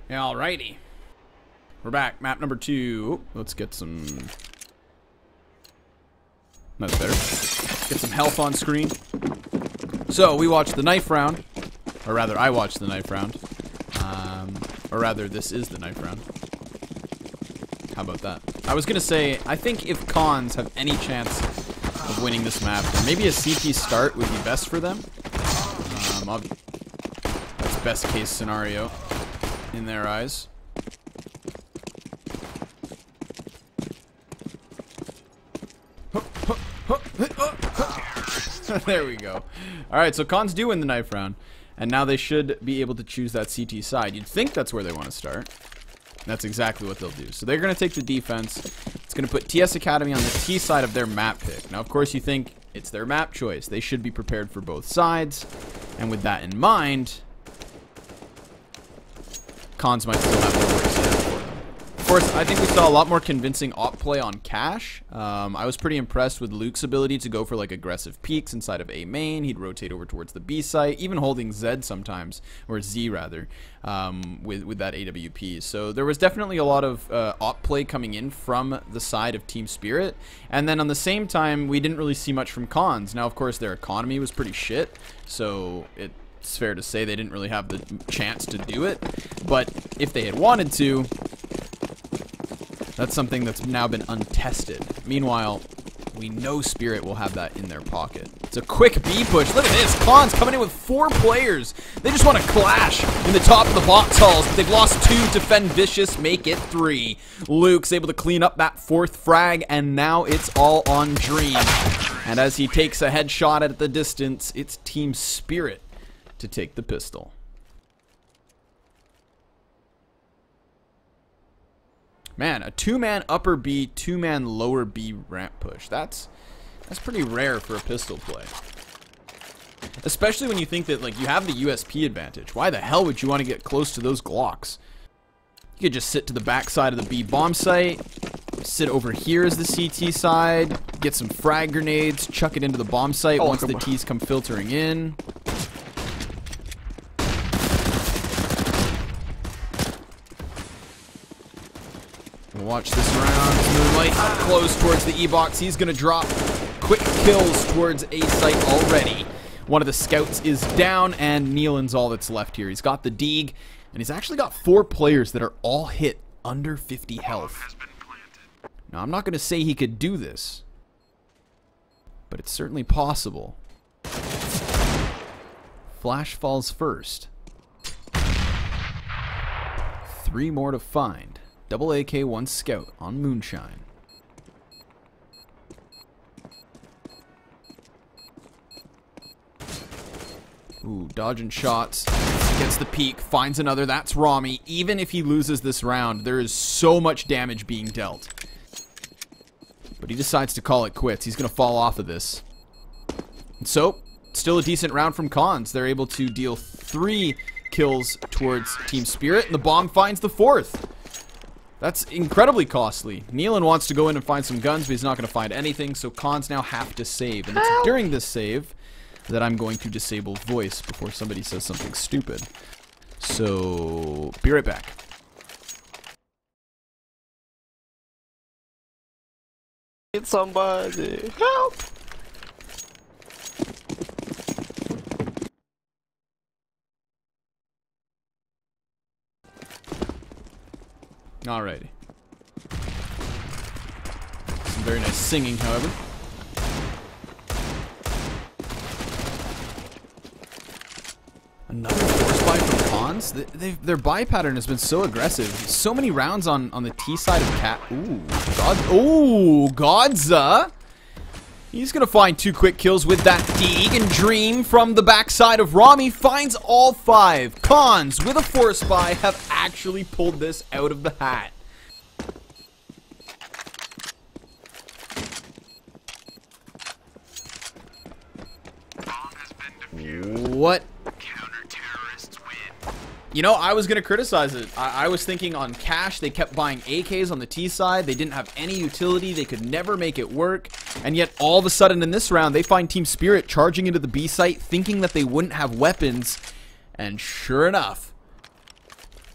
Alrighty. We're back. Map number 2. Let's get some... That's better. Get some health on screen. So, we watched the knife round. Or rather, I watched the knife round. Or rather, this is the knife round. How about that? I was going to say, I think if KHANS have any chance of winning this map, then maybe a CT start would be best for them. That's best case scenario in their eyes. There we go. Alright, so KHANS do win the knife round. And now they should be able to choose that CT side. You'd think that's where they want to start. That's exactly what they'll do. So they're going to take the defense. It's going to put TS.Academy on the T side of their map pick. Now, of course, you think it's their map choice. They should be prepared for both sides. And with that in mind, KHANS might still have to work set for them. Of course, I think we saw a lot more convincing op play on Cash. I was pretty impressed with Luke's ability to go for like aggressive peeks inside of A main. He'd rotate over towards the B site, even holding Z sometimes, or Z rather, with that AWP. So there was definitely a lot of op play coming in from the side of Team Spirit. And then on the same time, we didn't really see much from KHANS. Now, of course, their economy was pretty shit, so it's fair to say they didn't really have the chance to do it. But if they had wanted to, that's something that's now been untested. Meanwhile, we know Spirit will have that in their pocket. It's a quick B push. Look at this. KHANS coming in with 4 players. They just want to clash in the top of the box halls. But they've lost 2. Defend vicious. Make it 3. Luke's able to clean up that 4th frag. And now it's all on Dream. And as he takes a headshot at the distance, it's Team Spirit to take the pistol. Man, a 2-man upper B, 2-man lower B ramp push. That's pretty rare for a pistol play. Especially when you think that like you have the USP advantage. Why the hell would you want to get close to those Glocks? You could just sit to the back side of the B bomb site, sit over here as the CT side, get some frag grenades, chuck it into the bomb site once the T's come filtering in. Watch this round. Moonlight close towards the E-box. He's going to drop quick kills towards A site already. One of the scouts is down, and Nealon's all that's left here. He's got the Deeg, and he's actually got 4 players that are all hit under 50 health. Now, I'm not going to say he could do this, but it's certainly possible. Flash falls first. 3 more to find. Double AK, 1 scout on Moonshine. Ooh, dodging shots. Gets the peek, finds another. That's Rami. Even if he loses this round, there is so much damage being dealt. But he decides to call it quits. He's going to fall off of this. And so, still a decent round from KHANS. They're able to deal 3 kills towards Team Spirit, and the bomb finds the 4th. That's incredibly costly. Nealon wants to go in and find some guns, but he's not going to find anything, so KHANS now have to save. And it's during this save that I'm going to disable voice before somebody says something stupid. So, be right back. Get somebody. Help! Alrighty. Some very nice singing, however. Another force buy from KHANS? Their buy pattern has been so aggressive. So many rounds on the T side of Cat. Ooh, Godza. He's going to find 2 quick kills with that Deeg, and Dream from the backside of Rami finds all 5. KHANS with a force buy have actually pulled this out of the hat. What? You know, I was going to criticize it. I was thinking on Cash, they kept buying AKs on the T side. They didn't have any utility. They could never make it work. And yet, all of a sudden in this round, they find Team Spirit charging into the B site, thinking that they wouldn't have weapons. And sure enough,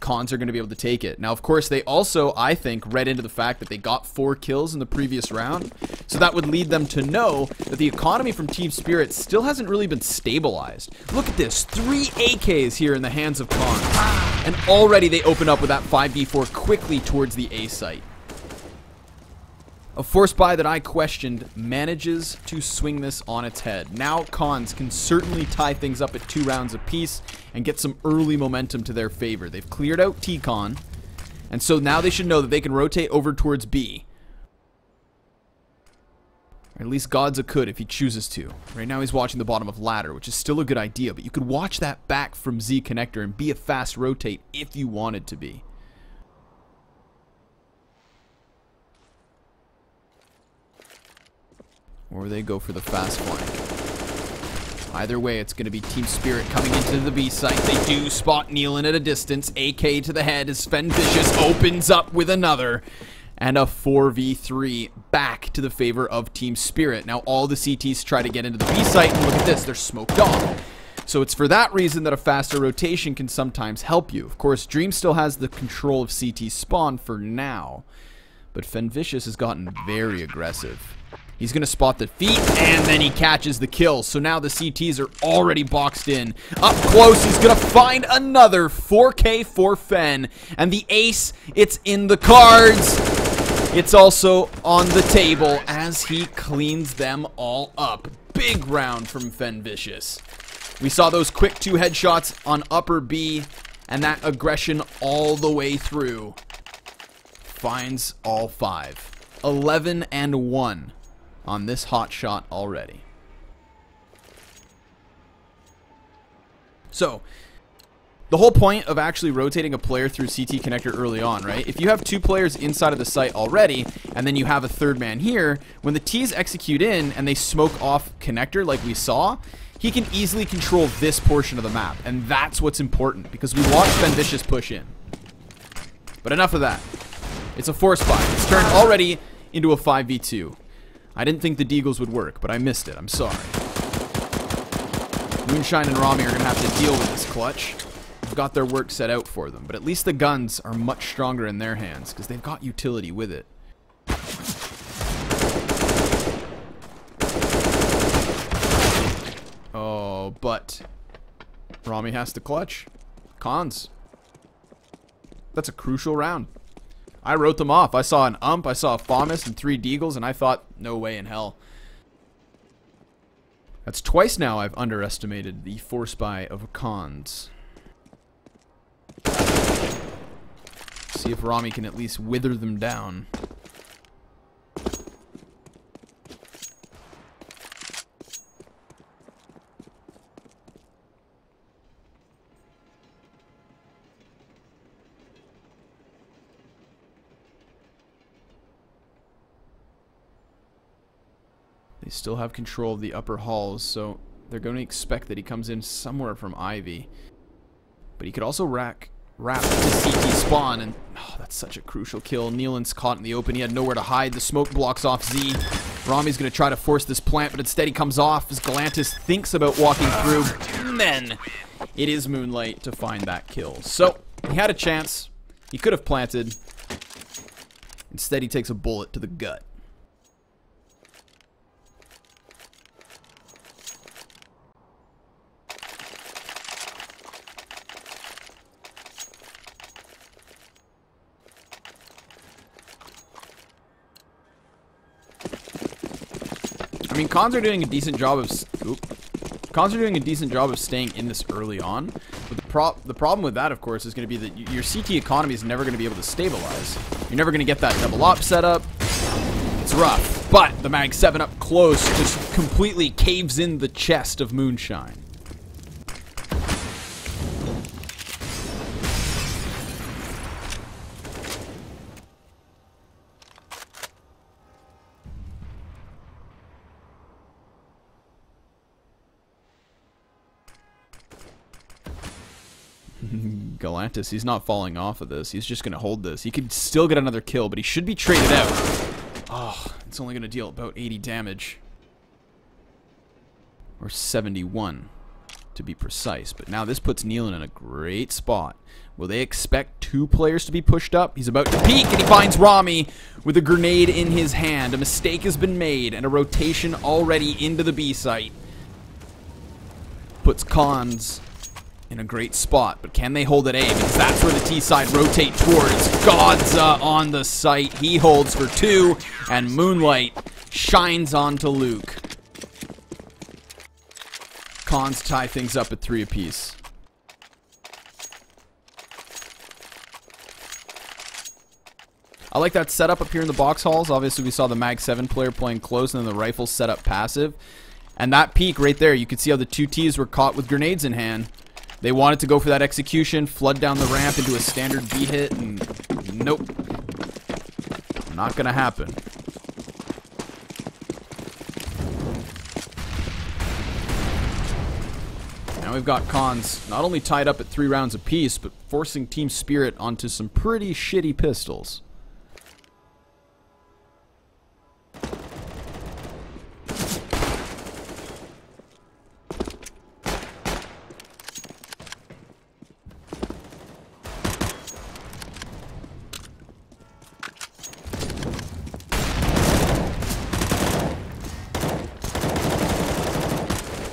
KHANS are going to be able to take it. Now, of course, they also, I think, read into the fact that they got 4 kills in the previous round. So that would lead them to know that the economy from Team Spirit still hasn't really been stabilized. Look at this. 3 AKs here in the hands of KHANS. And already they open up with that 5v4 quickly towards the A site. A force buy that I questioned manages to swing this on its head. Now KHANS can certainly tie things up at 2 rounds apiece and get some early momentum to their favor. They've cleared out T-Con, and so now they should know that they can rotate over towards B. Or at least Godza could if he chooses to. Right now he's watching the bottom of ladder, which is still a good idea, but you could watch that back from Z connector and be a fast rotate if you wanted to be. Or they go for the fast flank. Either way, it's going to be Team Spirit coming into the B site. They do spot Nealon at a distance. AK to the head as Fenvicious opens up with another. And a 4v3 back to the favor of Team Spirit. Now all the CTs try to get into the B site, and look at this, they're smoked off. So it's for that reason that a faster rotation can sometimes help you. Of course, Dream still has the control of CT spawn for now. But Fenvicious has gotten very aggressive. He's going to spot the feet, and then he catches the kill. So now the CTs are already boxed in. Up close, he's going to find another 4K for Fen. And the ace, it's in the cards. It's also on the table as he cleans them all up. Big round from Fenvicious. We saw those quick 2 headshots on upper B, and that aggression all the way through. Finds all 5. 11 and 1. On this hot shot already. So, the whole point of actually rotating a player through CT connector early on, right? If you have 2 players inside of the site already, and then you have a 3rd man here, when the T's execute in and they smoke off connector like we saw, he can easily control this portion of the map. And that's what's important, because we watched Fenvicious push in. But enough of that. It's a force buy. It's turned already into a 5v2. I didn't think the Deagles would work, but I missed it. I'm sorry. Moonshine and Rami are going to have to deal with this clutch. They've got their work set out for them, but at least the guns are much stronger in their hands because they've got utility with it. Oh, but Rami has to clutch. KHANS. That's a crucial round. I wrote them off. I saw an ump, I saw a FAMAS and 3 Deagles, and I thought, no way in hell. That's twice now I've underestimated the force buy of KHANS. See if Rami can at least wither them down. They still have control of the upper halls, so they're going to expect that he comes in somewhere from Ivy. But he could also wrap to CT spawn, and oh, that's such a crucial kill. Nealon's caught in the open. He had nowhere to hide. The smoke blocks off Z. Rami's going to try to force this plant, but instead he comes off as Galantis thinks about walking through. And then it is Moonlight to find that kill. So he had a chance. He could have planted. Instead he takes a bullet to the gut. I mean, KHANS are doing a decent job of KHANS are doing a decent job of staying in this early on. But the problem with that, of course, is going to be that your CT economy is never going to be able to stabilize. You're never going to get that double op setup. It's rough. But the Mag 7 up close just completely caves in the chest of Moonshine. Galantis, he's not falling off of this. He's just going to hold this. He could still get another kill, but he should be traded out. Oh, it's only going to deal about 80 damage. Or 71 to be precise. But now this puts Nealon in a great spot. Will they expect 2 players to be pushed up? He's about to peek, and he finds Rami with a grenade in his hand. A mistake has been made, and a rotation already into the B site. Puts KHANS in a great spot, but can they hold at A? Because that's where the T side rotate towards. Godza on the site. He holds for 2, and Moonlight shines onto Luke. KHANS tie things up at 3 apiece. I like that setup up here in the box halls. Obviously, we saw the Mag 7 player playing close, and then the rifle set up passive. And that peek right there, you could see how the 2 Ts were caught with grenades in hand. They wanted to go for that execution, flood down the ramp into a standard B hit, and nope. Not gonna happen. Now we've got KHANS not only tied up at 3 rounds apiece, but forcing Team Spirit onto some pretty shitty pistols.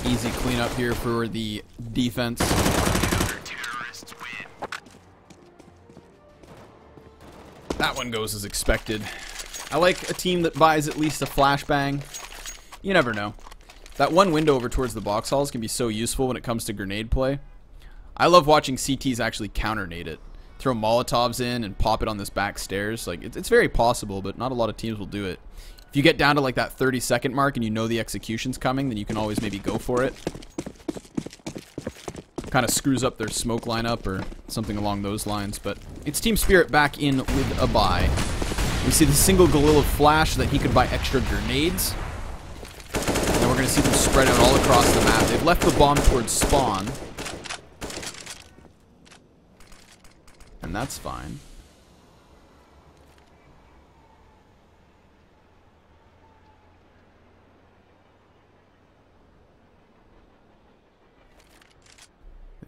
Easy cleanup here for the defense. That one goes as expected. I like a team that buys at least a flashbang. You never know. That one window over towards the box halls can be so useful when it comes to grenade play. I love watching CTs actually counter-nade it. Throw Molotovs in and pop it on this back stairs. Like, it's very possible, but not a lot of teams will do it. If you get down to like that 30-second mark and you know the execution's coming, then you can always maybe go for it. Kind of screws up their smoke lineup or something along those lines, but it's Team Spirit back in with a buy. We see the single Galil of flash so that he could buy extra grenades. And then we're going to see them spread out all across the map. They've left the bomb towards spawn. And that's fine.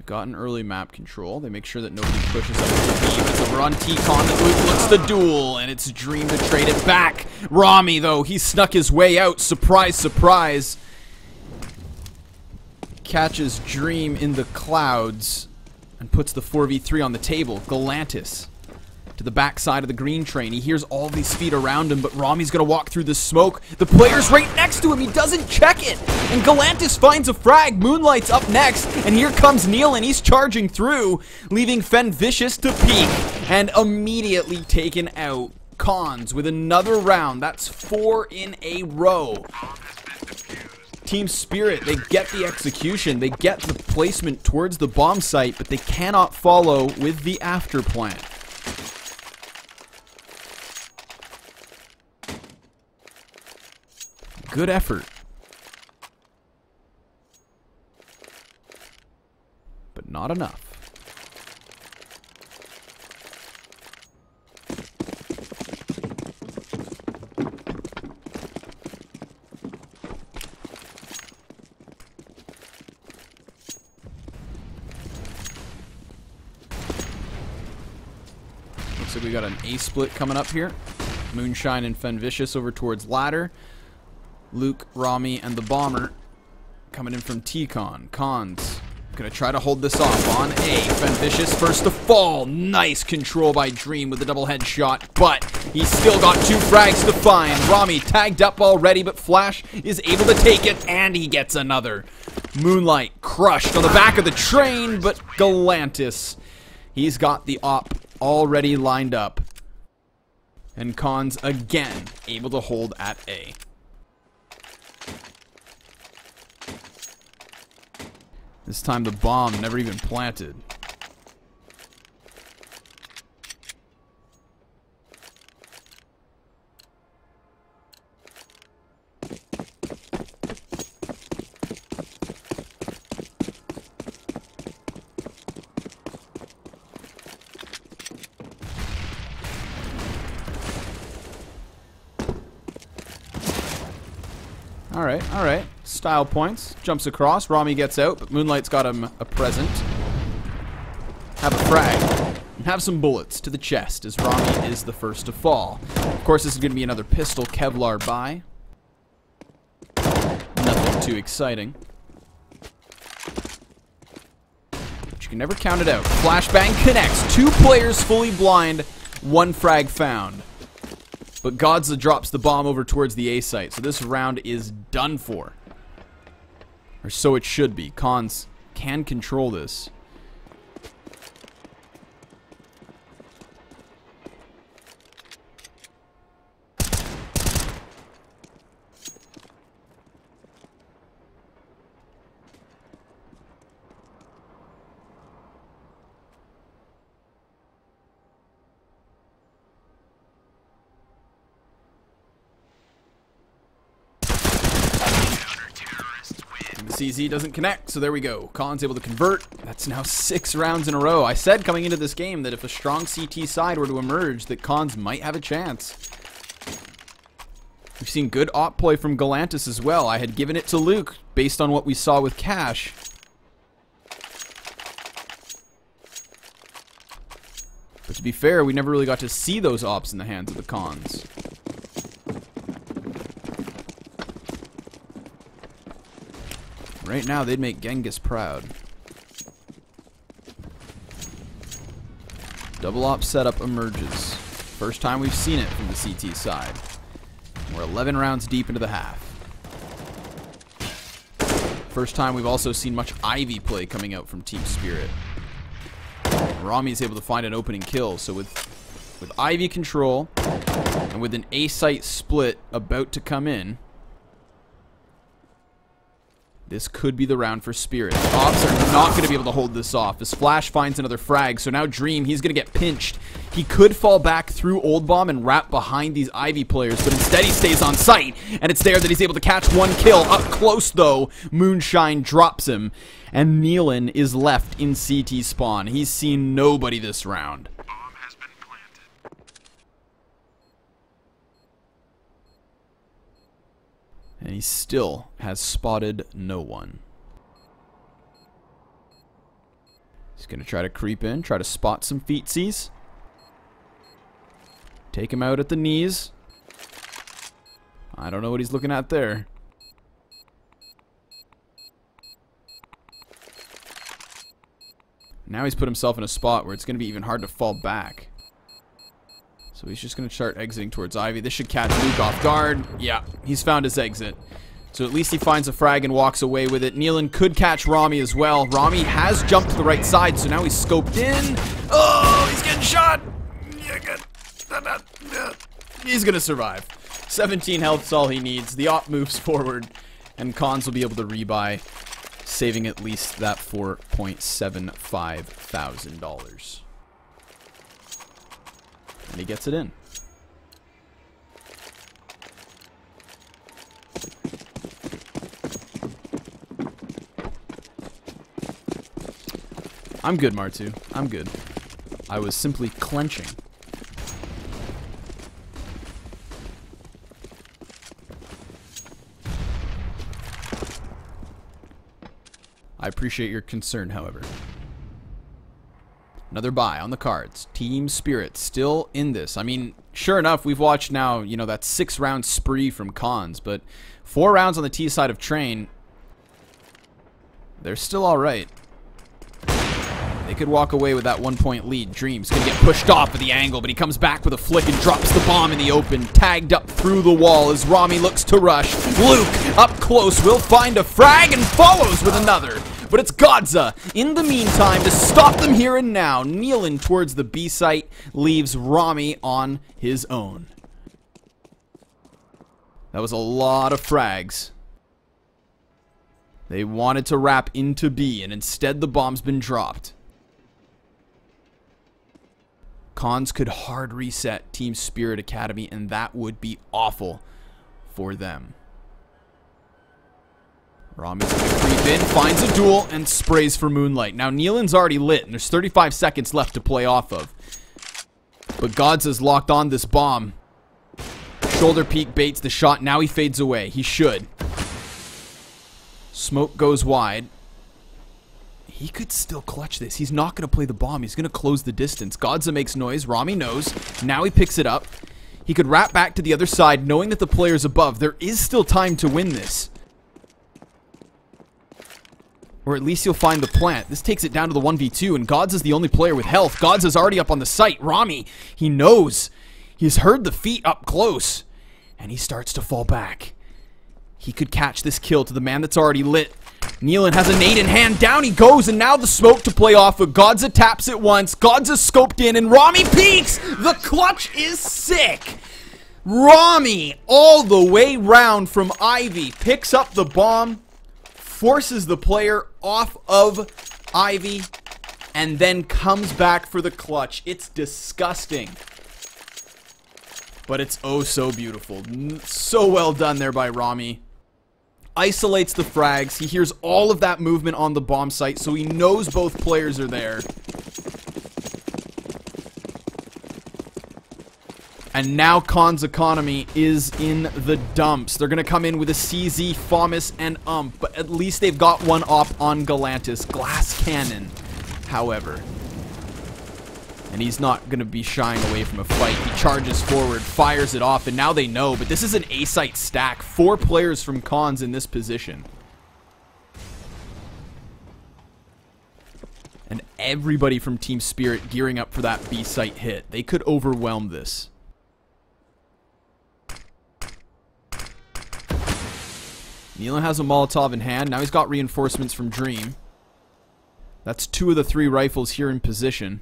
Gotten early map control. They make sure that nobody pushes up the beam. It's over on T-Con. Luke looks the duel, and it's Dream to trade it back. Rami, though, he snuck his way out. Surprise, surprise. Catches Dream in the clouds and puts the 4v3 on the table. Galantis to the backside of the green train. He hears all these feet around him, but Rami's gonna walk through the smoke. The player's right next to him. He doesn't check it. And Galantis finds a frag. Moonlight's up next. And here comes Neil, and he's charging through, leaving Fen Vicious to peek. And immediately taken out. KHANS with another round. That's 4 in a row. Team Spirit, they get the execution. They get the placement towards the bomb site, but they cannot follow with the after plant. Good effort. But not enough. Looks like we got an A split coming up here. Moonshine and Fen Vicious over towards ladder. Luke, Rami, and the Bomber coming in from T-Con. KHANS gonna try to hold this off on A. Fen Vicious first to fall. Nice control by Dream with the double headshot, but he's still got 2 frags to find. Rami tagged up already, but Flash is able to take it, and he gets another. Moonlight crushed on the back of the train, but Galantis, he's got the op already lined up. And KHANS again able to hold at A. This time the bomb never even planted. All right. Style points. Jumps across. Rami gets out, but Moonlight's got him a present. Have a frag. And have some bullets to the chest as Rami is the first to fall. Of course, this is going to be another pistol Kevlar buy. Nothing too exciting. But you can never count it out. Flashbang connects. 2 players fully blind. 1 frag found. But Godza drops the bomb over towards the A site. So this round is done for. Or so it should be. KHANS can control this. The CZ doesn't connect, so there we go. KHANS able to convert. That's now 6 rounds in a row. I said coming into this game that if a strong CT side were to emerge, that KHANS might have a chance. We've seen good op play from Galantis as well. I had given it to Luke based on what we saw with Cash. But to be fair, we never really got to see those ops in the hands of the KHANS. Right now, they'd make Genghis proud. Double op setup emerges. First time we've seen it from the CT side. We're 11 rounds deep into the half. First time we've also seen much Ivy play coming out from Team Spirit. Rami's able to find an opening kill, so with Ivy control and with an A-site split about to come in, this could be the round for Spirit. The Ops are not going to be able to hold this off as Flash finds another frag. So now Dream, he's going to get pinched. He could fall back through Old Bomb and wrap behind these Ivy players, but instead he stays on site. And it's there that he's able to catch 1 kill. Up close, though, Moonshine drops him. And Nealon is left in CT spawn. He's seen nobody this round. And he still has spotted no one. He's going to try to creep in, try to spot some feetsies. Take him out at the knees. I don't know what he's looking at there. Now he's put himself in a spot where it's going to be even hard to fall back. So he's just going to start exiting towards Ivy. This should catch Luke off guard. Yeah, he's found his exit. So at least he finds a frag and walks away with it. Nealon could catch Rami as well. Rami has jumped to the right side, so now he's scoped in. Oh, he's getting shot. Yeah, good. He's going to survive. 17 health's all he needs. The op moves forward, and KHANS will be able to rebuy, saving at least that $4.75 thousand. And he gets it in. I'm good, Martu. I'm good. I was simply clenching. I appreciate your concern, however. Another buy on the cards. Team Spirit still in this. I mean, sure enough, we've watched now, you know, that 6-round spree from KHANS, but 4 rounds on the T side of Train, they're still alright. They could walk away with that 1-point lead. Dream's gonna get pushed off at the angle, but he comes back with a flick and drops the bomb in the open, tagged up through the wall as Rami looks to rush. Luke, up close, will find a frag and follows with another. But it's Godza, in the meantime, to stop them here and now. Nealon towards the B site, leaves Rami on his own. That was a lot of frags. They wanted to wrap into B, and instead the bomb's been dropped. KHANS could hard reset Team Spirit Academy, and that would be awful for them. Rami's going to creep in, finds a duel, and sprays for Moonlight. Now, Nealon's already lit, and there's 35 seconds left to play off of. But Godza's locked on this bomb. Shoulder peek baits the shot. Now he fades away. He should. Smoke goes wide. He could still clutch this. He's not going to play the bomb. He's going to close the distance. Godza makes noise. Rami knows. Now he picks it up. He could wrap back to the other side, knowing that the player's above. There is still time to win this. Or at least you'll find the plant. This takes it down to the 1v2, and Godza's the only player with health. Godza's already up on the site. Rami, he knows. He's heard the feet up close. And he starts to fall back. He could catch this kill to the man that's already lit. Nealon has a nade in hand. Down he goes, and now the smoke to play off of. Godza taps it once. Godza's scoped in, and Rami peeks! The clutch is sick! Rami, all the way round from Ivy, picks up the bomb, forces the player off of Ivy, and then comes back for the clutch. It's disgusting. But it's oh so beautiful. So well done there by Rami. Isolates the frags. He hears all of that movement on the bomb site, so he knows both players are there. And now TS.Academy is in the dumps. They're going to come in with a CZ, FAMAS, and but at least they've got one op on Galantis. Glass cannon, however. And he's not going to be shying away from a fight. He charges forward, fires it off, and now they know. But this is an A-site stack. 4 players from KHANS in this position. And everybody from Team Spirit gearing up for that B-site hit. They could overwhelm this. Nealon has a Molotov in hand. Now he's got reinforcements from Dream. That's 2 of the 3 rifles here in position.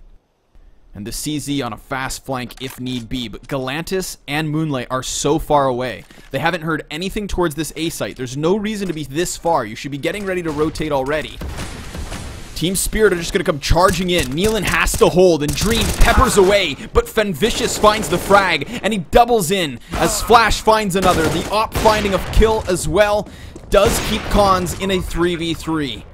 And the CZ on a fast flank if need be. But Galantis and Moonlight are so far away. They haven't heard anything towards this A site. There's no reason to be this far. You should be getting ready to rotate already. Team Spirit are just going to come charging in. Nealon has to hold, and Dream peppers away. But Fenvicious finds the frag, and he doubles in as Flash finds another. The op finding a kill as well does keep KHANS in a 3v3.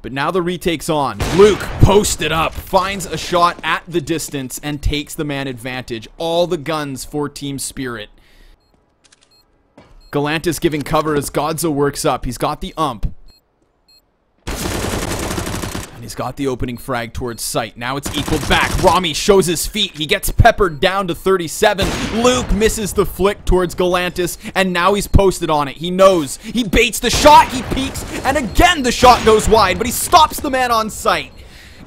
But now the retake's on. Luke, posted up, finds a shot at the distance and takes the man advantage. All the guns for Team Spirit. Galantis giving cover as Godza works up. He's got the ump. And he's got the opening frag towards sight. Now it's equal back. Rami shows his feet. He gets peppered down to 37. Luke misses the flick towards Galantis, and now he's posted on it. He knows. He baits the shot. He peeks, and again the shot goes wide, but he stops the man on sight.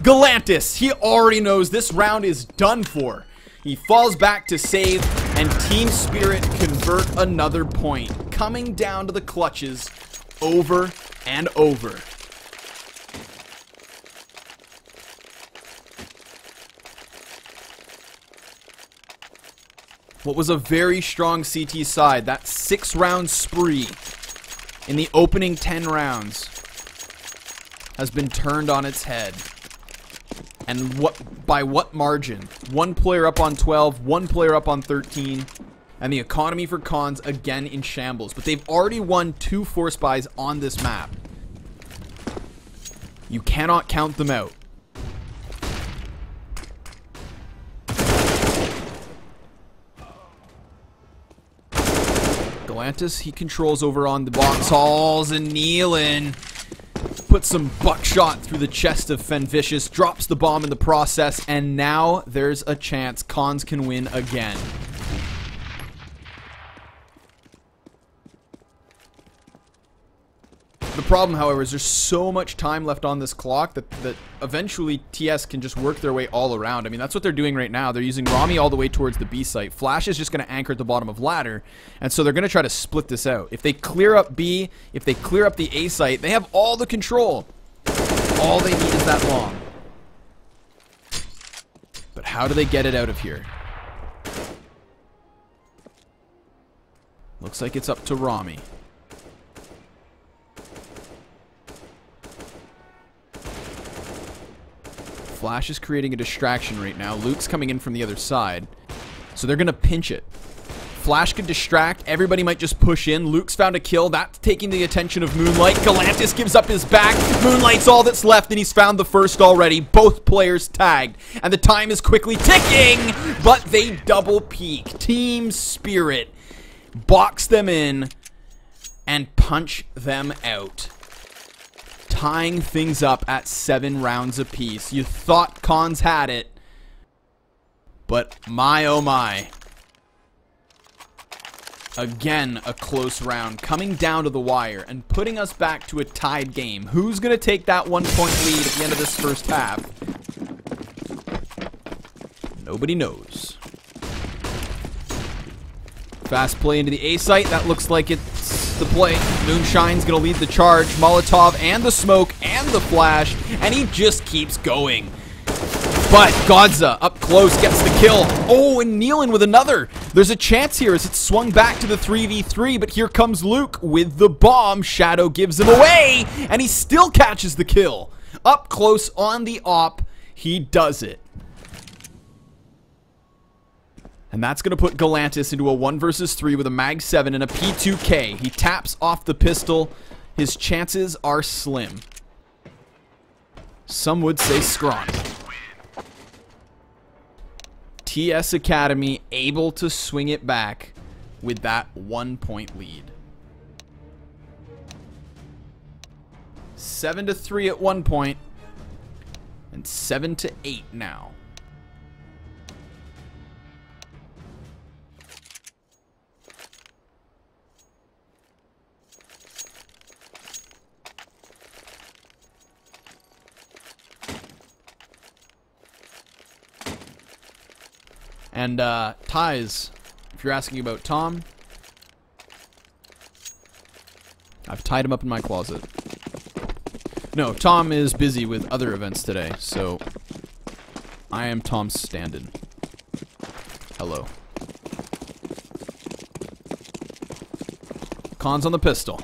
Galantis, he already knows this round is done for. He falls back to save, and Team Spirit convert another point, coming down to the clutches over and over. What was a very strong CT side, that 6-round spree in the opening 10 rounds has been turned on its head. And by what margin? 1 player up on 12, 1 player up on 13, and the economy for KHANS again in shambles. But they've already won 2 force buys on this map. You cannot count them out. Galantis, he controls over on the box halls, and Nealon puts some buckshot through the chest of Fenvicious, drops the bomb in the process, and now there's a chance KHANS can win again. The problem, however, is there's so much time left on this clock that eventually TS can just work their way all around. I mean, that's what they're doing right now. They're using Rami all the way towards the B site. Flash is just going to anchor at the bottom of ladder, and so they're going to try to split this out. If they clear up B, if they clear up the A site, they have all the control. All they need is that bomb. But how do they get it out of here? Looks like it's up to Rami. Flash is creating a distraction right now. Luke's coming in from the other side. So they're going to pinch it. Flash could distract. Everybody might just push in. Luke's found a kill. That's taking the attention of Moonlight. Galantis gives up his back. Moonlight's all that's left, and he's found the first already. Both players tagged. And the time is quickly ticking, but they double peak. Team Spirit box them in and punch them out, tying things up at 7 rounds apiece. You thought KHANS had it, but my oh my. Again, a close round, coming down to the wire and putting us back to a tied game. Who's going to take that 1-point lead at the end of this first half? Nobody knows. Fast play into the A site. That looks like it's the play. Moonshine's going to lead the charge. Molotov and the smoke and the flash. And he just keeps going. But Godza up close gets the kill. Oh, and Nealon with another. There's a chance here as it's swung back to the 3v3. But here comes Luke with the bomb. Shadow gives him away. And he still catches the kill. Up close on the op. He does it. And that's going to put Galantis into a 1 versus 3 with a Mag 7 and a P2K. He taps off the pistol. His chances are slim. Some would say scrawny. TS.Academy able to swing it back with that 1-point lead. 7-3 at one point, and 7-8 now. And, ties, if you're asking about Tom, I've tied him up in my closet. No, Tom is busy with other events today, so I am Tom's stand-in. Hello. KHANS on the pistol.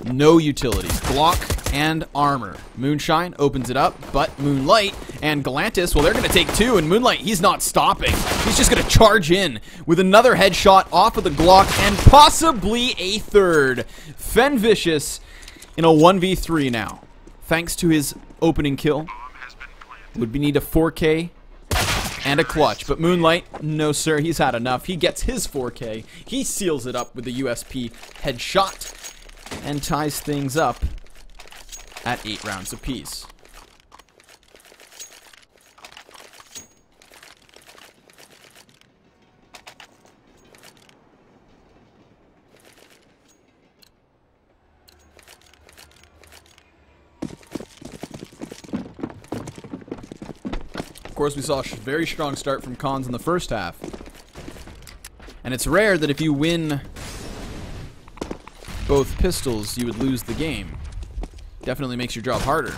No utilities. Glock and armor. Moonshine opens it up, but Moonlight and Galantis, well, they're going to take 2, and Moonlight, he's not stopping. He's just going to charge in with another headshot off of the Glock, and possibly a third. Fen Vicious in a 1v3 now. Thanks to his opening kill. Would need a 4K and a clutch, but Moonlight, no sir, he's had enough. He gets his 4K. He seals it up with the USP headshot and ties things up at 8 rounds apiece. Of course, we saw a very strong start from KHANS in the first half. And it's rare that if you win both pistols, you would lose the game. Definitely makes your job harder.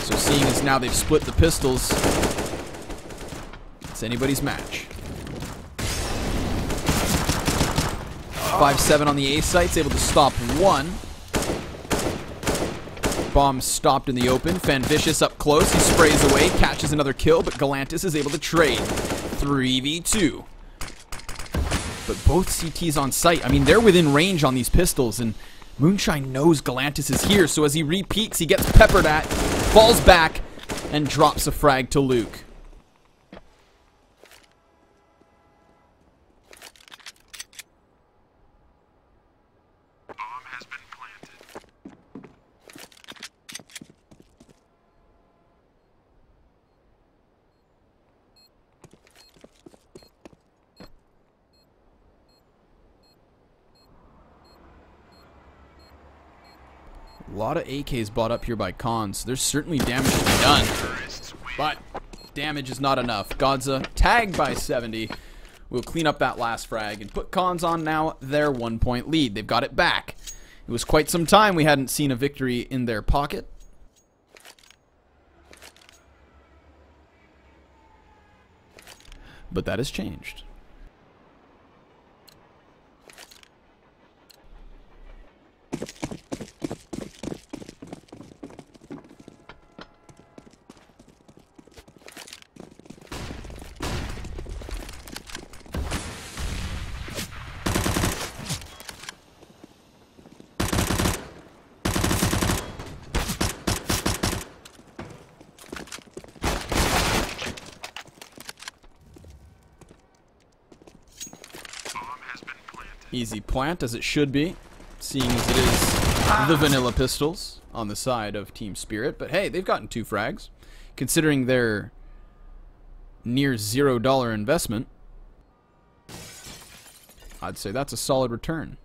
So seeing as now they've split the pistols, it's anybody's match. 5-7 on the A site's able to stop 1. Bomb stopped in the open. Fen Vicious up close. He sprays away, catches another kill, but Galantis is able to trade. 3v2. But both CTs on site. I mean, they're within range on these pistols, and Moonshine knows Galantis is here, so as he re-peeks, he gets peppered at, falls back, and drops a frag to Luke. A lot of AKs bought up here by KHANS. There's certainly damage to be done, but damage is not enough. Godza, tagged by 70, will clean up that last frag and put KHANS on now their 1-point lead. They've got it back. It was quite some time we hadn't seen a victory in their pocket. But that has changed. Easy plant, as it should be, seeing as it is the vanilla pistols on the side of Team Spirit. But hey, they've gotten 2 frags. Considering their near $0 investment, I'd say that's a solid return.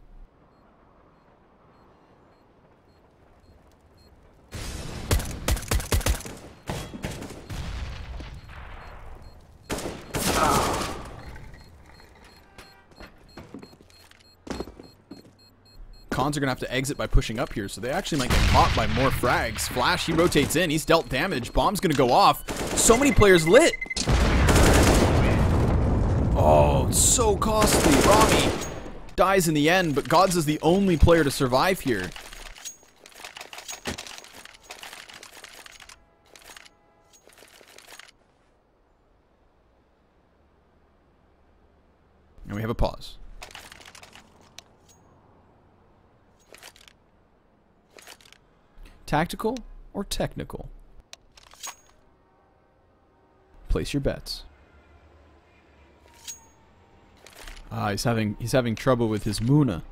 KHANS are going to have to exit by pushing up here, so they actually might get caught by more frags. Flash, he rotates in. He's dealt damage. Bomb's going to go off. So many players lit. Oh, it's so costly. Rami dies in the end, but Gods is the only player to survive here. And we have a pause. Tactical or technical? Place your bets. He's having trouble with his Muna.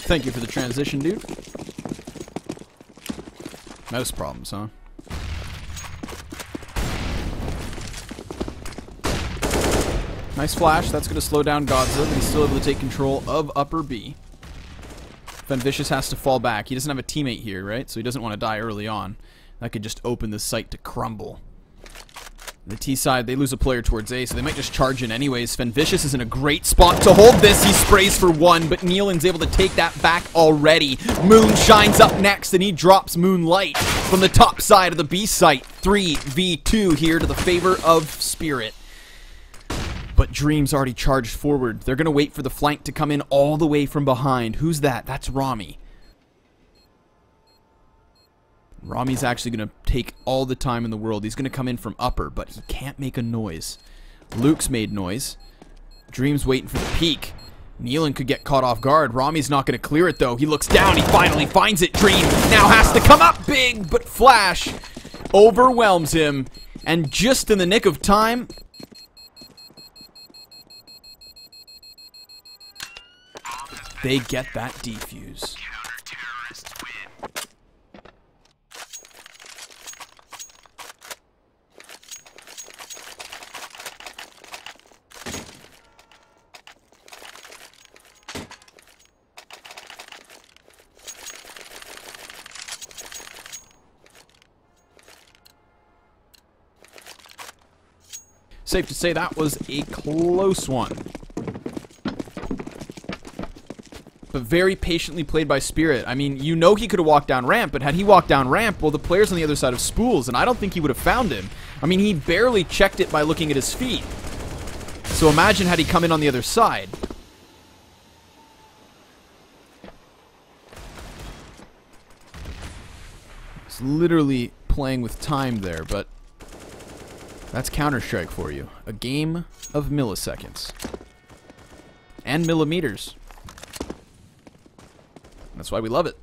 Thank you for the transition, dude. Mouse problems, huh? Nice flash. That's going to slow down Godza, but he's still able to take control of upper B. Then Vicious has to fall back. He doesn't have a teammate here, right? So he doesn't want to die early on. That could just open the site to crumble. The T side, they lose a player towards A, so they might just charge in anyways. Sven Vicious is in a great spot to hold this. He sprays for 1, but Neelan's able to take that back already. Moon shines up next, and he drops Moonlight from the top side of the B site. 3v2 here to the favor of Spirit. But Dream's already charged forward. They're going to wait for the flank to come in all the way from behind. Who's that? That's Rami. Rami's actually going to take all the time in the world. He's going to come in from upper, but he can't make a noise. Luke's made noise. Dream's waiting for the peek. Neelan could get caught off guard. Rami's not going to clear it, though. He looks down. He finally finds it. Dream now has to come up big, but Flash overwhelms him. And just in the nick of time, they get that defuse. Safe to say that was a close one. But very patiently played by Spirit. I mean, you know he could have walked down ramp, but had he walked down ramp, well, the player's on the other side of spools, and I don't think he would have found him. I mean, he barely checked it by looking at his feet. So imagine had he come in on the other side. He's literally playing with time there, but that's Counter-Strike for you. A game of milliseconds. And millimeters. That's why we love it.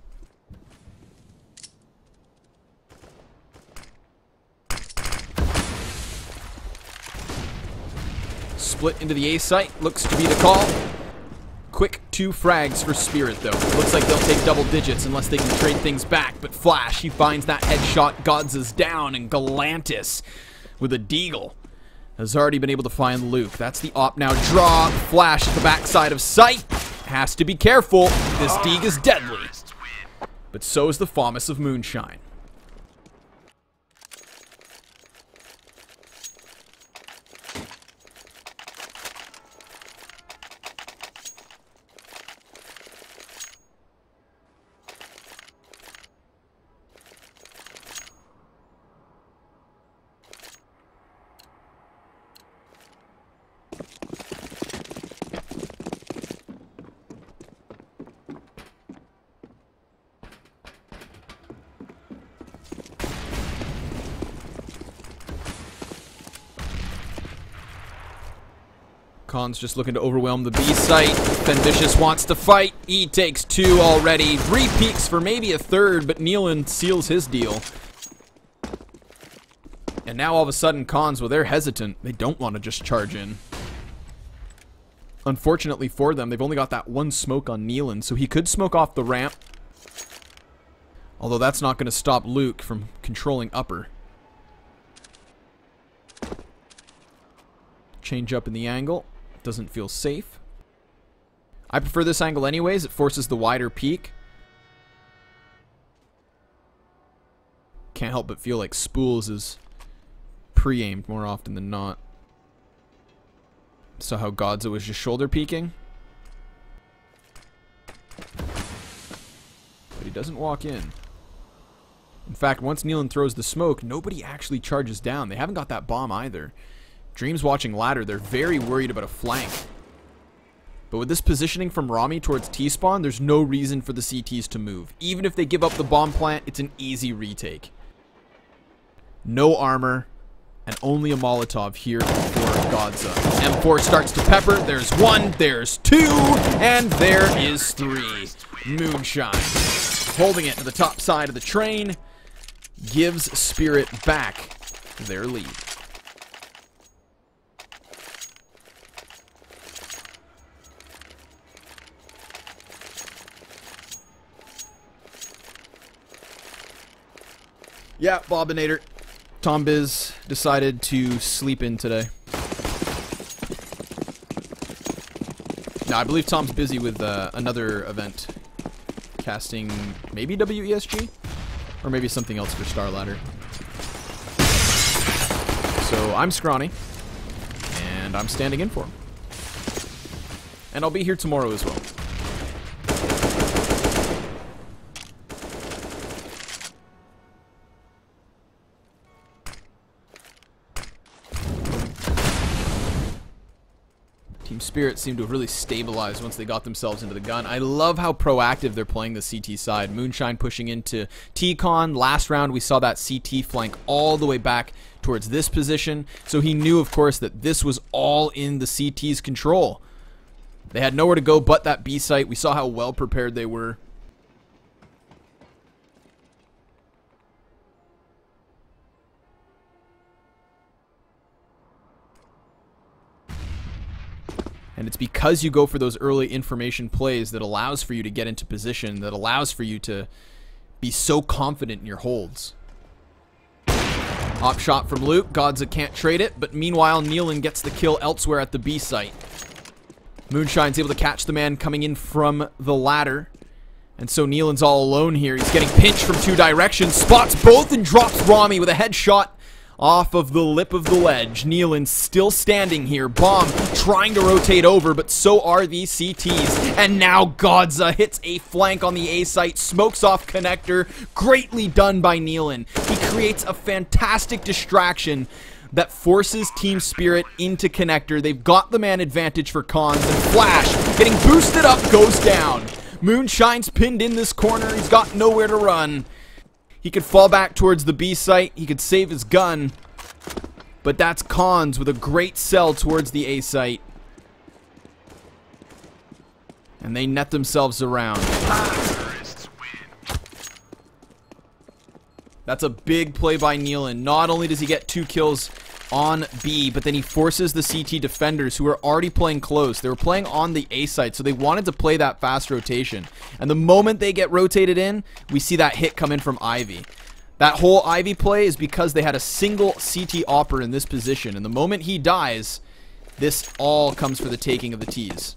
Split into the A site. Looks to be the call. Quick 2 frags for Spirit, though. Looks like they'll take double digits unless they can trade things back. But Flash, he finds that headshot. Gods is down, and Galantis with a deagle has already been able to find Luke. That's the op now. Draw, flash at the backside of sight. Has to be careful. This Deeg is deadly. But so is the FAMAS of Moonshine. KHANS just looking to overwhelm the B site. Fenvicious wants to fight. He takes 2 already. Re-peeks for maybe a third, but Nealon seals his deal. And now all of a sudden KHANS, well, they're hesitant. They don't want to just charge in. Unfortunately for them, they've only got that 1 smoke on Nealon, so he could smoke off the ramp. Although that's not going to stop Luke from controlling upper. Change up in the angle. Doesn't feel safe. I prefer this angle anyways. It forces the wider peak. Can't help but feel like Spools is pre-aimed more often than not. Saw how Godza was just shoulder peeking. But he doesn't walk in. In fact, once Nealon throws the smoke, nobody actually charges down. They haven't got that bomb either. Dream's watching ladder. They're very worried about a flank. But with this positioning from Rami towards T-spawn, there's no reason for the CTs to move. Even if they give up the bomb plant, it's an easy retake. No armor, and only a Molotov here for Godza. M4 starts to pepper. There's 1, there's 2, and there is 3. Moonshine holding it to the top side of the train gives Spirit back their lead. Yeah, Bobinator. Tom Biz decided to sleep in today. No, I believe Tom's busy with another event. Casting maybe WESG? Or maybe something else for Star Ladder. So I'm scrawny. And I'm standing in for him. And I'll be here tomorrow as well. Team Spirit seemed to have really stabilized once they got themselves into the gun. I love how proactive they're playing the CT side. Moonshine pushing into T-Con. Last round we saw that CT flank all the way back towards this position. So he knew, of course, that this was all in the CT's control. They had nowhere to go but that B site. We saw how well prepared they were. And it's because you go for those early information plays that allows for you to get into position, that allows for you to be so confident in your holds. Op shot from Luke. Godza can't trade it, but meanwhile, Nealon gets the kill elsewhere at the B site. Moonshine's able to catch the man coming in from the ladder. And so Nealon's all alone here. He's getting pinched from 2 directions, spots both and drops Rami with a headshot off of the lip of the ledge. Nealon still standing here. Bomb trying to rotate over, but so are these CTs. And now Godza hits a flank on the A site, smokes off connector. Greatly done by Nealon. He creates a fantastic distraction that forces Team Spirit into connector. They've got the man advantage for KHANS, and Flash, getting boosted up, goes down. Moonshine's pinned in this corner. He's got nowhere to run. He could fall back towards the B site. He could save his gun. But that's KHANS with a great sell towards the A site. And they net themselves around. That's a big play by Nealon. Not only does he get 2 kills on B, but then he forces the CT defenders who are already playing close. They were playing on the A site, so they wanted to play that fast rotation. And the moment they get rotated in, we see that hit come in from Ivy. That whole Ivy play is because they had a single CT opper in this position, and the moment he dies, this all comes for the taking of the T's.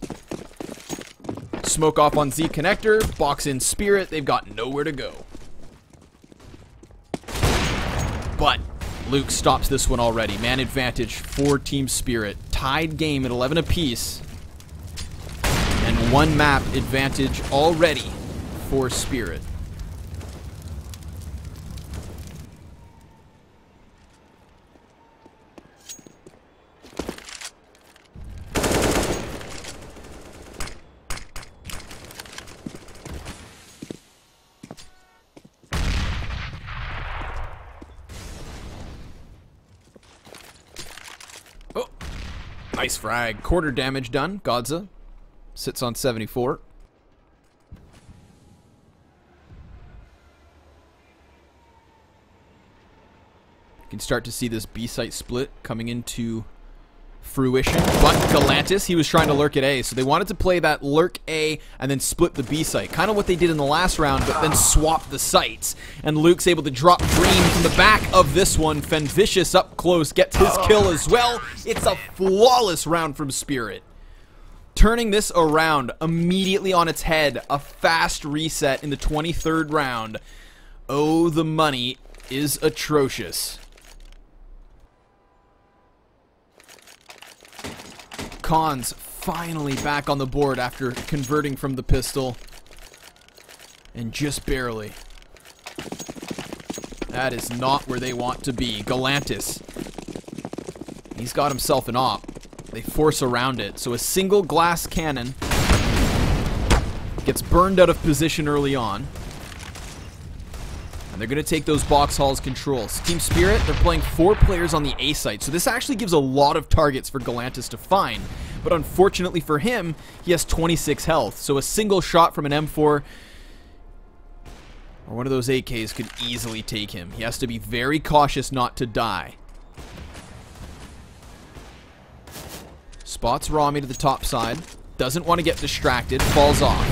Smoke off on Z connector, box in Spirit, they've got nowhere to go. But Luke stops this one already. Man advantage for Team Spirit. Tied game at 11 apiece. And one map advantage already for Spirit. Oh, nice frag. Quarter damage done. Godza sits on 74. You can start to see this B site split coming into fruition. But Galantis, he was trying to lurk at A, so they wanted to play that lurk A and then split the B site. Kind of what they did in the last round, but then swap the sites. And Luke's able to drop Dream from the back of this one. Fenvicious up close, gets his kill as well. It's a flawless round from Spirit. Turning this around immediately on its head. A fast reset in the 23rd round. Oh, the money is atrocious. KHANS finally back on the board after converting from the pistol. And just barely. That is not where they want to be. Galantis. He's got himself an op. They force around it. So a single glass cannon gets burned out of position early on. And they're going to take those box halls controls. Team Spirit, they're playing 4 players on the A site. So this actually gives a lot of targets for Galantis to find. But unfortunately for him, he has 26 health. So a single shot from an M4 or one of those AKs could easily take him. He has to be very cautious not to die. Spots Rami to the top side. Doesn't want to get distracted. Falls off.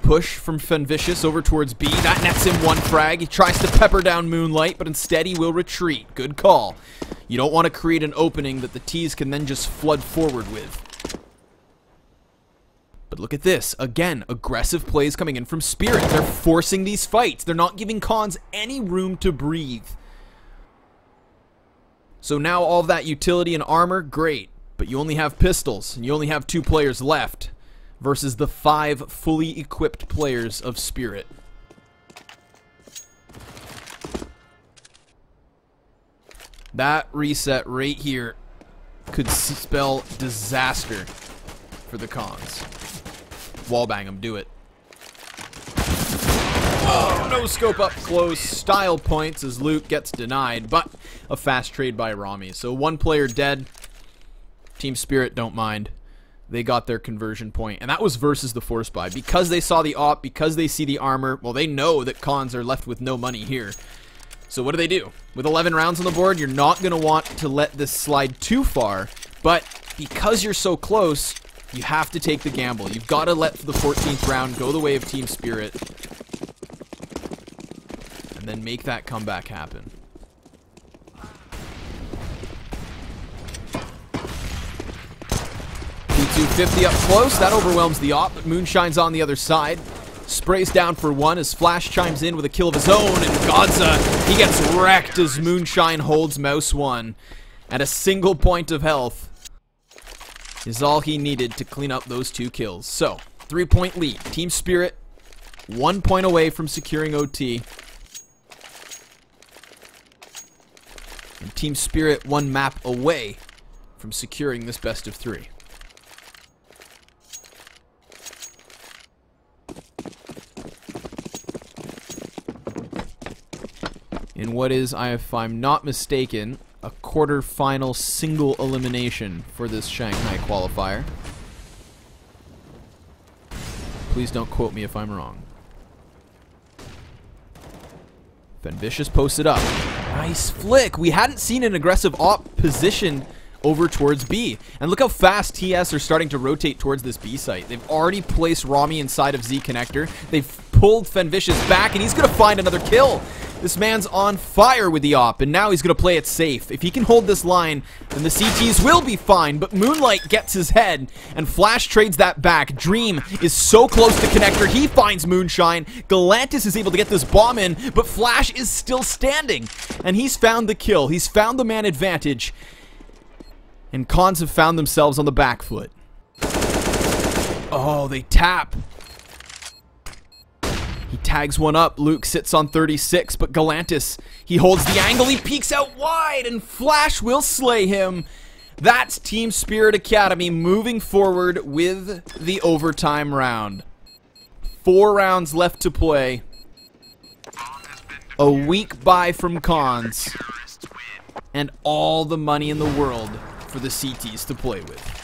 Push from Fenvicious over towards B. That nets him one frag. He tries to pepper down Moonlight, but instead he will retreat. Good call. You don't want to create an opening that the T's can then just flood forward with. But look at this. Again, aggressive plays coming in from Spirit. They're forcing these fights. They're not giving KHANS any room to breathe. So now all of that utility and armor, great. But you only have pistols, and you only have 2 players left versus the 5 fully equipped players of Spirit. That reset right here could spell disaster for the KHANS. Wallbang him, do it. Oh, no scope up close. Style points as Luke gets denied, but a fast trade by Rami. So 1 player dead. Team Spirit don't mind. They got their conversion point, and that was versus the force buy. Because they saw the op, because they see the armor, well, they know that KHANS are left with no money here. So what do? With 11 rounds on the board, you're not going to want to let this slide too far, but because you're so close, you have to take the gamble. You've got to let the 14th round go the way of Team Spirit, and then make that comeback happen. P250 up close. That overwhelms the op, but Moonshine's on the other side. Sprays down for 1 as Flash chimes in with a kill of his own, and Godza, he gets wrecked as Moonshine holds Mouse 1. And a single point of health is all he needed to clean up those 2 kills. So, 3-point lead. Team Spirit, 1 point away from securing OT. And Team Spirit 1 map away from securing this best of 3. In what is, if I'm not mistaken, a quarter-final single elimination for this Shanghai qualifier. Please don't quote me if I'm wrong. Fenvicious posted up. Nice flick. We hadn't seen an aggressive op position over towards B. And look how fast TS are starting to rotate towards this B site. They've already placed Rami inside of Z connector. They've pulled Fenvicious back, and he's going to find another kill. This man's on fire with the op, and now he's going to play it safe. If he can hold this line, then the CTs will be fine, but Moonlight gets his head, and Flash trades that back. Dream is so close to Connector, he finds Moonshine. Galantis is able to get this bomb in, but Flash is still standing, and he's found the kill. He's found the man advantage, and KHANS have found themselves on the back foot. Oh, they tap. He tags one up. Luke sits on 36, but Galantis, he holds the angle. He peeks out wide, and Flash will slay him. That's Team Spirit Academy moving forward with the overtime round. 4 rounds left to play. A week bye from KHANS. And all the money in the world for the CTs to play with.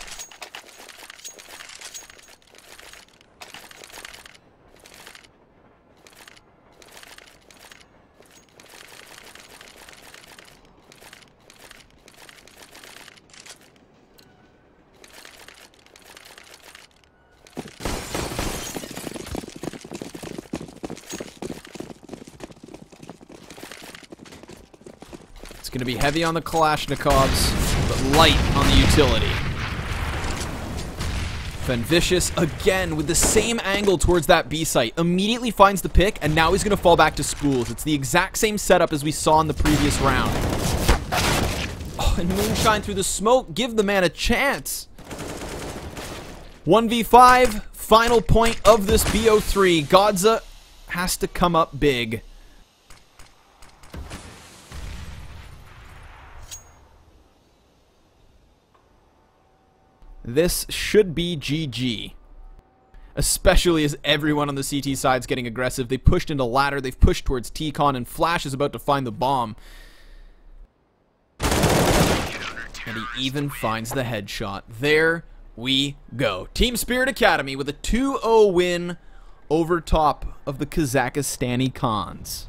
Going to be heavy on the Kalashnikovs, but light on the utility. Fenvicious again with the same angle towards that B site. Immediately finds the pick, and now he's going to fall back to spools. It's the exact same setup as we saw in the previous round. Oh, and Moonshine through the smoke. Give the man a chance. 1v5, final point of this BO3. Godza has to come up big. This should be GG. Especially as everyone on the CT side is getting aggressive. They pushed into ladder, they've pushed towards T-Con, and Flash is about to find the bomb. And he even finds the headshot. There we go. Team Spirit Academy with a 2-0 win over top of the Kazakhstani KHANS.